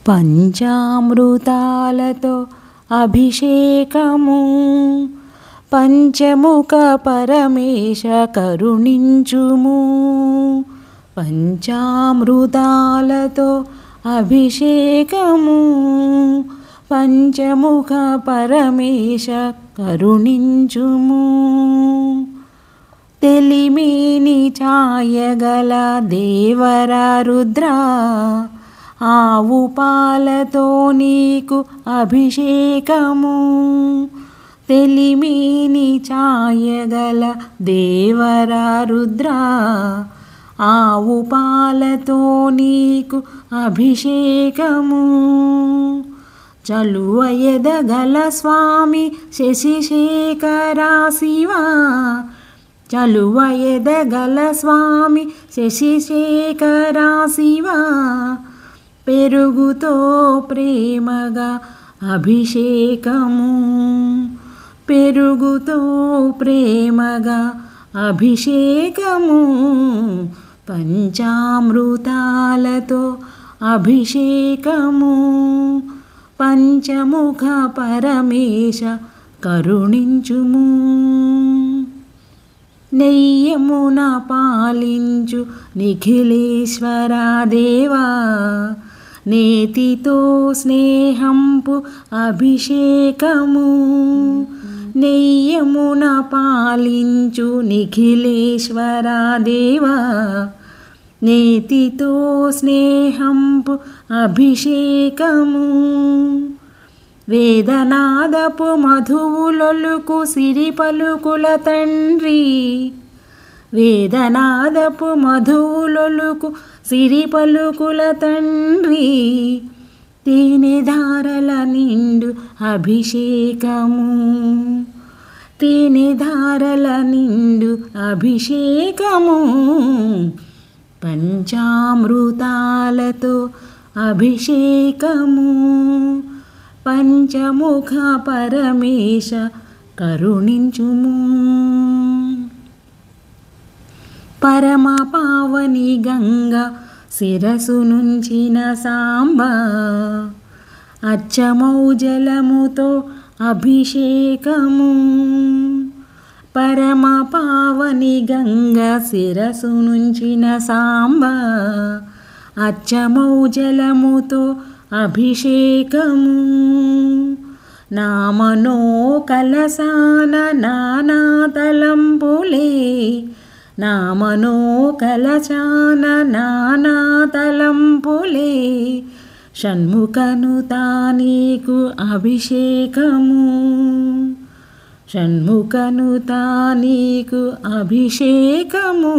పంచామృతాలతో అభిషేకము పంచముఖ పరమేశ కరుణించుము. పంచామృతాలతో అభిషేకము పంచముఖ పరమేశ కరుణించుము. తెలిమేని ఛాయగల దేవర రుద్ర ఆవు పాలతో నీకు అభిషేకము. తెలిమేని ఛాయగల దేవర రుద్ర ఆవు పాలతో నీకు అభిషేకము. చలువ ఎదగల స్వామి శశిశేఖర శివ చలువ ఎదగల స్వామి శశిశేఖర శివ పెరుగుతో ప్రేమగా అభిషేకము. పెరుగుతో ప్రేమగా అభిషేకము పంచామృతాలతో అభిషేకము పంచముఖ పరమేశ కరుణించుము. నెయ్యమున పాలించు నిఖిలేశ్వర దేవా నేతితో స్నేహంపు అభిషేకము. నెయ్యమున పాలించు నిఖిలేశ్వర దేవా నేతితో స్నేహంపు అభిషేకము. వేదనాదపు మధువులొలుకు సిరి పలుకుల తండ్రి వేదనాదపు మధువులొలుకు సిరి పలుకుల తండ్రి తేనె ధారల నిండు అభిషేకము. తేనె ధారల నిండు అభిషేకము పంచామృతాలతో అభిషేకము పంచముఖ పరమేశ కరుణించుము. పరమ పావని గంగ శిరసు నుంచిన సాంబ అచ్చమౌజలముతో అభిషేకము. పరమ పావని గంగ శిరసు నుంచిన సాంబ అచ్చమౌజలముతో అభిషేకము. నామనో కలసాన నానా తలంపులే నామనో కలశాన నానా తలంపులే షణ్ముఖను తానీకు అభిషేకము. షణ్ముఖను తానీకు అభిషేకము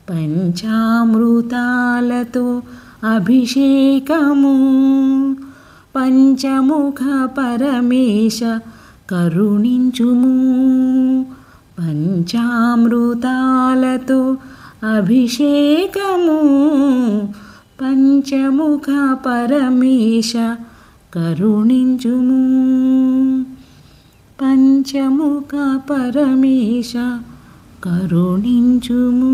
పంచామృతాలతో అభిషేకము పంచముఖ పరమేశ కరుణించుము. పంచామృతాలతో అభిషేకము పంచముఖ పరమేశ కరుణించుము. పంచముఖ పరమేశ కరుణించుము.